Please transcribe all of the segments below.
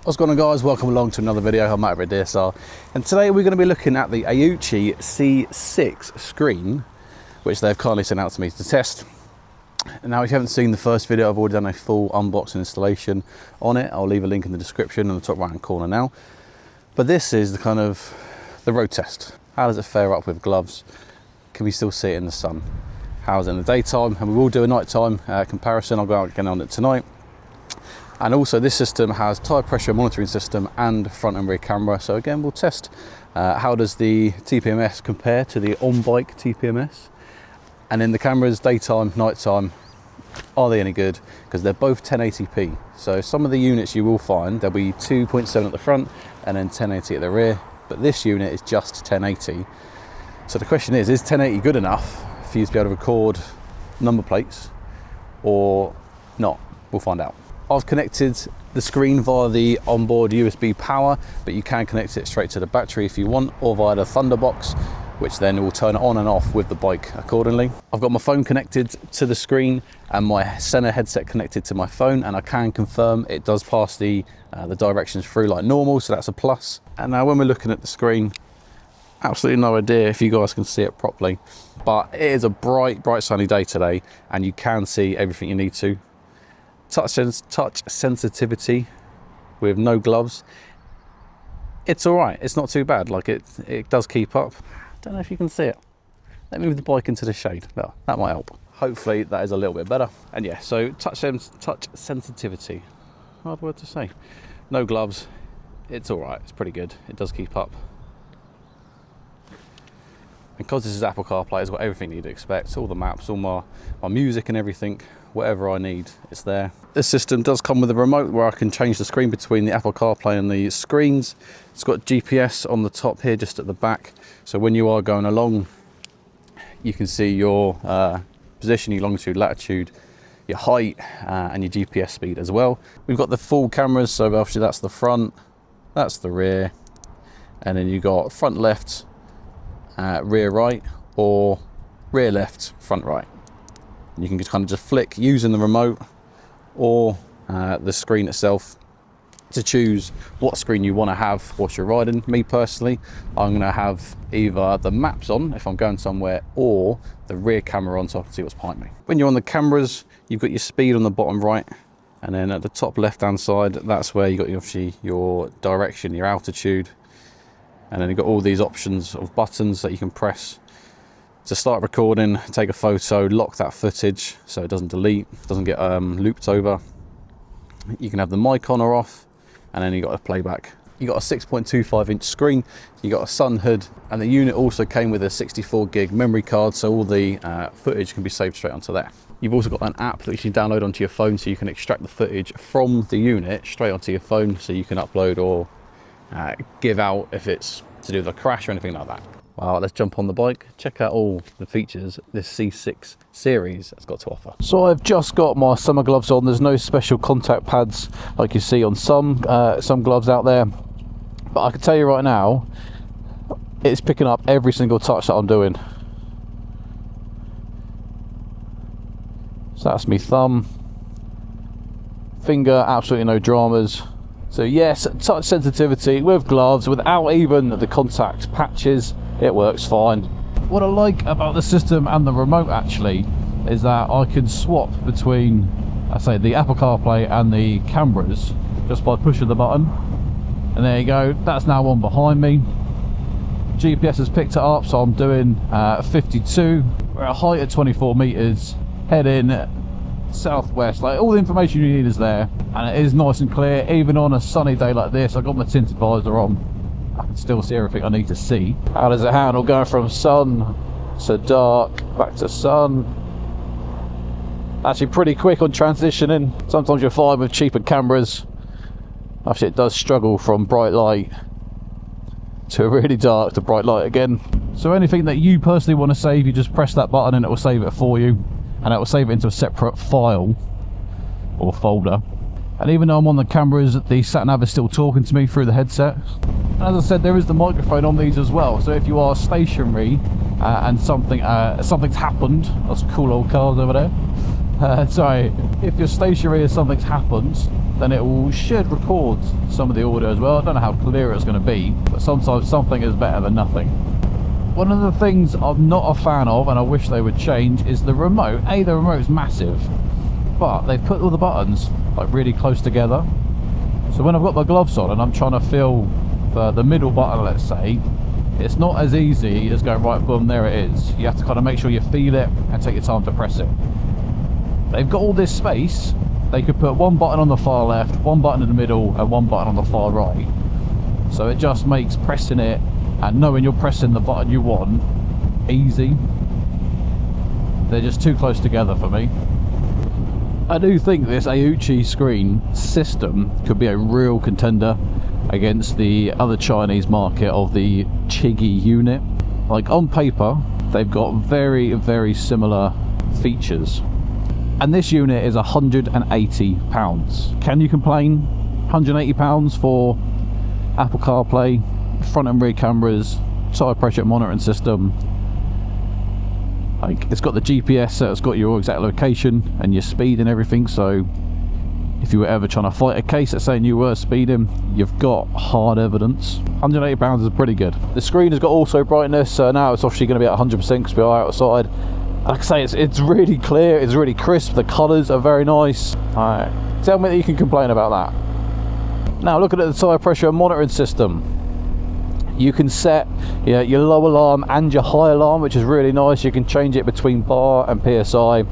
What's going on, guys? Welcome along to another video. I'm Matt at DSR, and today we're going to be looking at the AOOCCI C6 screen, which they've kindly sent out to me to test. Now, if you haven't seen the first video, I've already done a full unboxing installation on it. I'll leave a link in the description in the top right hand corner now. But this is the road test. How does it fare up with gloves? Can we still see it in the sun? How's it in the daytime? And we will do a nighttime comparison. I'll go out again on it tonight. And also, this system has tyre pressure monitoring system and front and rear camera. So again, we'll test how does the TPMS compare to the on-bike TPMS. And in the cameras, daytime, nighttime, are they any good? Because they're both 1080p. So some of the units you will find, there'll be 2.7 at the front and then 1080 at the rear. But this unit is just 1080. So the question is 1080 good enough for you to be able to record number plates or not? We'll find out. I've connected the screen via the onboard USB power, but you can connect it straight to the battery if you want, or via the Thunderbox, which then will turn it on and off with the bike accordingly. I've got my phone connected to the screen and my center headset connected to my phone, and I can confirm it does pass the directions through like normal, so that's a plus. And now when we're looking at the screen, absolutely no idea if you guys can see it properly, but it is a bright sunny day today, and you can see everything you need to. Touch sensitivity with no gloves, it's all right. It's not too bad. Like it does keep up. Don't know if you can see it. Let me move the bike into the shade. Well, that might help. Hopefully that is a little bit better. And yeah, so touch sensitivity, hard word to say. No gloves, it's all right. It's pretty good. It does keep up. Because this is Apple CarPlay, it's got everything you'd expect, all the maps, all my music and everything, whatever I need, it's there. This system does come with a remote where I can change the screen between the Apple CarPlay and the screens. It's got GPS on the top here, just at the back. So when you are going along, you can see your position, your longitude, latitude, your height, and your GPS speed as well. We've got the full cameras, so obviously that's the front, that's the rear, and then you've got front left, rear right, or rear left, front right. And you can just flick using the remote or the screen itself to choose what screen you want to have whilst you're riding. Me personally, I'm going to have either the maps on if I'm going somewhere, or the rear camera on so I can see what's behind me. When you're on the cameras, you've got your speed on the bottom right, and then at the top left hand side, that's where you got obviously your direction, your altitude. And then you've got all these options of buttons that you can press to start recording, take a photo, lock that footage so it doesn't delete, doesn't get looped over. You can have the mic on or off, and then you got a playback. You got a 6.25 inch screen, you got a sun hood, and the unit also came with a 64 gig memory card, so all the footage can be saved straight onto there. You've also got an app that you can download onto your phone, so you can extract the footage from the unit straight onto your phone, so you can upload or give out if it's to do with a crash or anything like that. Wow, let's jump on the bike, check out all the features this C6 series has got to offer. So I've just got my summer gloves on. There's no special contact pads like you see on some gloves out there, but I can tell you right now, it's picking up every single touch that I'm doing. So that's me thumb, finger, absolutely no dramas. So yes, touch sensitivity with gloves, without even the contact patches, it works fine. What I like about the system and the remote actually is that I can swap between, I say, the Apple CarPlay and the cameras just by pushing the button. And there you go, that's now on behind me. GPS has picked it up, so I'm doing 52. We're at a height of 24 meters, heading southwest. Like, all the information you need is there, and it is nice and clear. Even on a sunny day like this, I've got my tinted visor on, I can still see everything I need to see. How does it handle going from sun to dark, back to sun? Actually pretty quick on transitioning. Sometimes you'll find with cheaper cameras, actually it does struggle from bright light to really dark to bright light again. So anything that you personally want to save, you just press that button and it will save it for you, and it will save it into a separate file or folder. And even though I'm on the cameras, the sat-nav is still talking to me through the headset. And as I said, there is the microphone on these as well, so if you are stationary and something's happened, those cool old cars over there, So if you're stationary and something's happened, then it should record some of the audio as well. I don't know how clear it's going to be, but sometimes something is better than nothing. One of the things I'm not a fan of, and I wish they would change, is the remote. The remote's massive, but they've put all the buttons like really close together. So when I've got my gloves on and I'm trying to feel the middle button, let's say, it's not as easy as going right, boom, there it is. You have to kind of make sure you feel it and take your time to press it. They've got all this space. They could put one button on the far left, one button in the middle, and one button on the far right. So it just makes pressing it and knowing you're pressing the button you want easy. They're just too close together for me. I do think this AOOCCI screen system could be a real contender against the other Chinese market of the chigee unit. Like on paper, they've got very, very similar features. And this unit is £180. Can you complain? £180 for Apple CarPlay, front and rear cameras, tire pressure monitoring system. Like, it's got the GPS, so it's got your exact location and your speed and everything. So if you were ever trying to fight a case that's saying you were speeding, you've got hard evidence. £180 is pretty good. The screen has got auto brightness, so now it's obviously going to be at 100% because we are outside. Like I say, it's really clear, it's really crisp, the colours are very nice. Alright, tell me that you can complain about that. Now looking at the tyre pressure monitoring system, you can set your low alarm and your high alarm, which is really nice. You can change it between bar and PSI.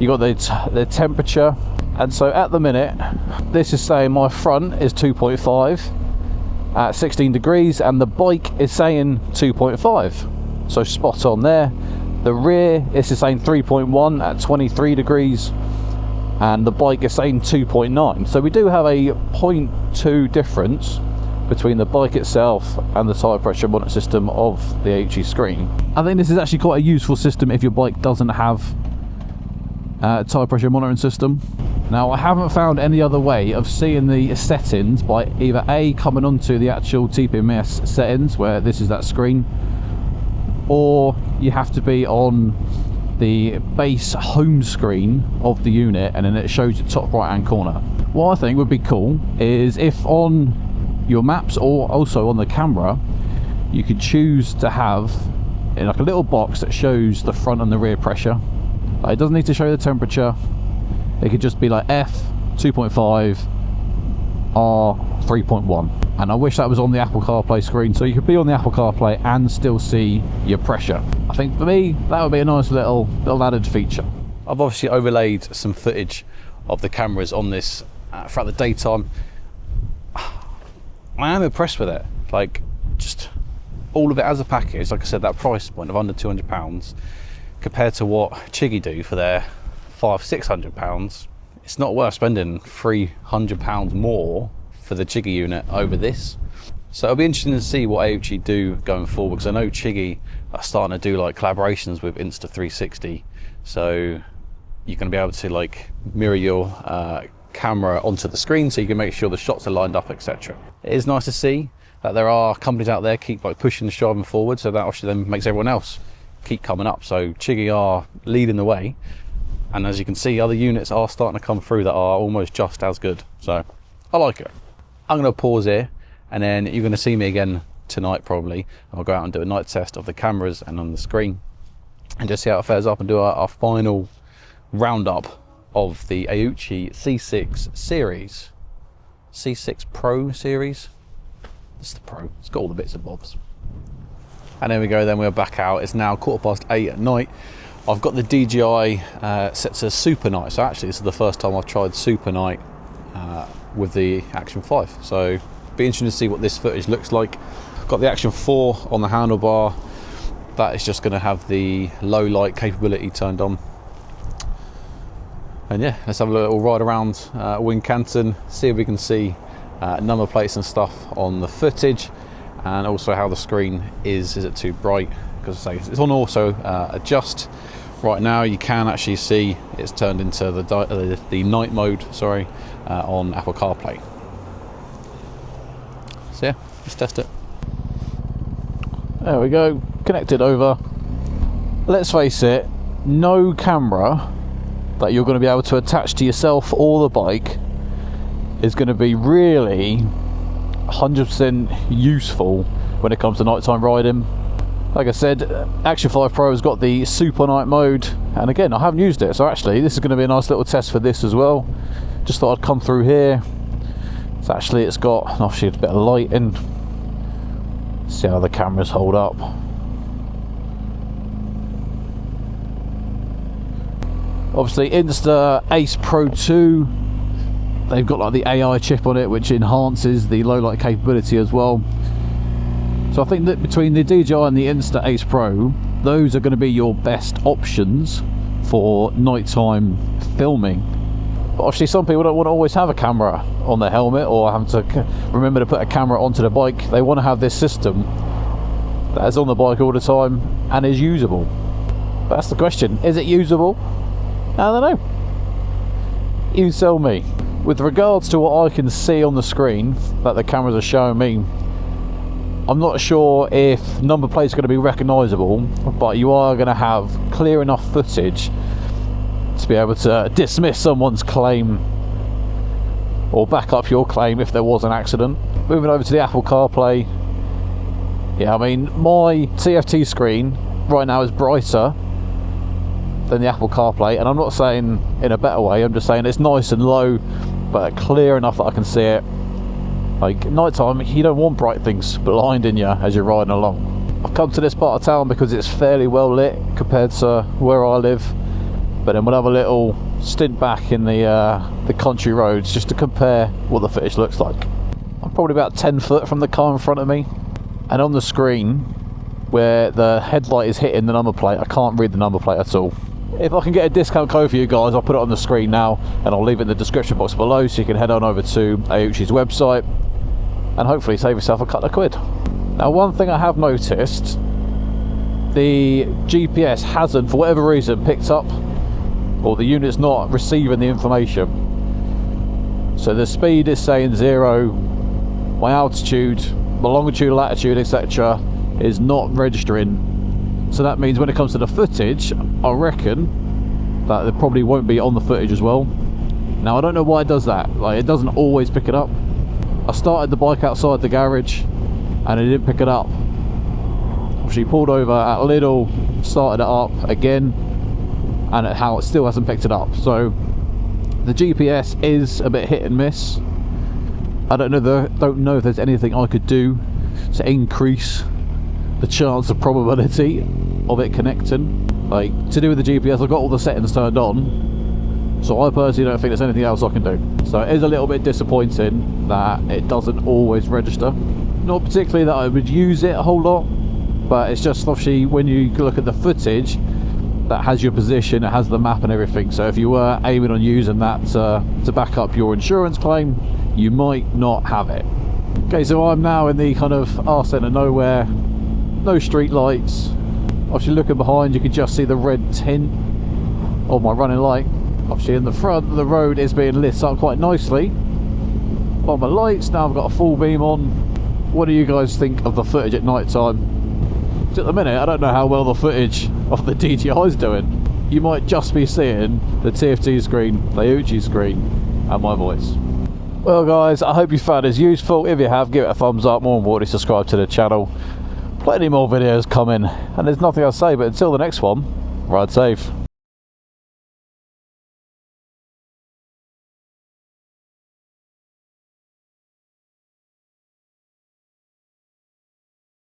You got the temperature, and so at the minute this is saying my front is 2.5 at 16 degrees and the bike is saying 2.5, so spot on there. The rear is saying 3.1 at 23 degrees and the bike is saying 2.9, so we do have a 0.2 difference between the bike itself and the tyre pressure monitor system of the AOOCCI screen. I think this is actually quite a useful system if your bike doesn't have a tyre pressure monitoring system. Now I haven't found any other way of seeing the settings by either A, coming onto the actual TPMS settings where this is that screen, or you have to be on the base home screen of the unit and then it shows the top right hand corner. What I think would be cool is if on your maps or also on the camera you could choose to have like a little box that shows the front and the rear pressure. It doesn't need to show the temperature, it could just be like F 2.5, R 3.1, and I wish that was on the Apple CarPlay screen so you could be on the Apple CarPlay and still see your pressure. I think for me that would be a nice little added feature. I've obviously overlaid some footage of the cameras on this throughout the daytime. I am impressed with it, like just all of it as a package. Like I said, that price point of under £200 compared to what Chigee do for their £500–600, it's not worth spending £300 more for the Chigee unit over this. So it'll be interesting to see what AOOCCI do going forward, because I know Chigee are starting to do like collaborations with Insta360, so you're going to be able to like mirror your camera onto the screen so you can make sure the shots are lined up, etc. It is nice to see that there are companies out there keep like pushing the striving forward, so that actually then makes everyone else keep coming up. So Chigee are leading the way, and as you can see other units are starting to come through that are almost just as good, so I like it. I'm going to pause here and then you're going to see me again tonight probably. I'll go out and do a night test of the cameras and on the screen and just see how it fares up and do our final roundup of the AOOCCI C6 series, C6 Pro series. It's the Pro, it's got all the bits and bobs. And there we go, then we're back out. It's now 8:15 at night. I've got the DJI set to Super Night, so actually this is the first time I've tried Super Night with the Action 5, so be interesting to see what this footage looks like. I've got the Action 4 on the handlebar. That is just going to have the low light capability turned on. And yeah, let's have a little ride around Wincanton, see if we can see number plates and stuff on the footage, and also how the screen is it too bright, because I say it's on also adjust. Right now you can actually see it's turned into the night mode, sorry, on Apple CarPlay. So yeah, let's test it. There we go, connected over. Let's face it, no camera that you're going to be able to attach to yourself or the bike is going to be really 100% useful when it comes to nighttime riding. Like I said, Action 5 Pro has got the super night mode, and again, I haven't used it, so actually this is going to be a nice little test for this as well. Just thought I'd come through here. So actually it's got obviously a bit of lighting. See how the cameras hold up. Obviously Insta Ace Pro 2, they've got like the AI chip on it, which enhances the low light capability as well. So I think that between the DJI and the Insta Ace Pro, those are going to be your best options for nighttime filming. But obviously some people don't want to always have a camera on their helmet or have to remember to put a camera onto the bike. They want to have this system that is on the bike all the time and is usable. But that's the question, is it usable? I don't know. You tell me. With regards to what I can see on the screen that the cameras are showing me, I'm not sure if number plates are going to be recognisable, but you are going to have clear enough footage to be able to dismiss someone's claim or back up your claim if there was an accident. Moving over to the Apple CarPlay, yeah, I mean, my TFT screen right now is brighter than the Apple CarPlay, and I'm not saying in a better way, I'm just saying it's nice and low but clear enough that I can see it. Like nighttime, you don't want bright things blinding you as you're riding along. I've come to this part of town because it's fairly well lit compared to where I live, but then we'll have a little stint back in the country roads just to compare what the footage looks like. I'm probably about 10 foot from the car in front of me, and on the screen where the headlight is hitting the number plate, I can't read the number plate at all. If I can get a discount code for you guys, I'll put it on the screen now, and I'll leave it in the description box below so you can head on over to AOOCCI's website and hopefully save yourself a couple of quid. Now, one thing I have noticed, the GPS hasn't, for whatever reason, picked up, or the unit's not receiving the information. So the speed is saying 0, my altitude, my longitude, latitude, etc. is not registering. So that means when it comes to the footage, I reckon that it probably won't be on the footage as well. Now, I don't know why it does that. Like, it doesn't always pick it up. I started the bike outside the garage and it didn't pick it up. She pulled over at Lidl, started it up again, and it still hasn't picked it up. So the GPS is a bit hit and miss. I don't know if there's anything I could do to increase the chance of probability of it connecting. Like, to do with the GPS, I've got all the settings turned on, so I personally don't think there's anything else I can do. So it is a little bit disappointing that it doesn't always register. Not particularly that I would use it a whole lot, but it's just obviously when you look at the footage that has your position, it has the map and everything. So if you were aiming on using that to back up your insurance claim, you might not have it. Okay, so I'm now in the kind of arse end of nowhere, no street lights. Obviously looking behind, you can just see the red tint of my running light. Obviously in the front, the road is being lit up quite nicely by my lights. Now I've got a full beam on. What do you guys think of the footage at night time? At the minute, I don't know how well the footage of the DJI is doing. You might just be seeing the TFT screen, the AOOCCI screen, and my voice. Well guys, I hope you found this useful. If you have, give it a thumbs up. More importantly, subscribe to the channel. Plenty more videos coming, and there's nothing else to say, but until the next one, ride safe.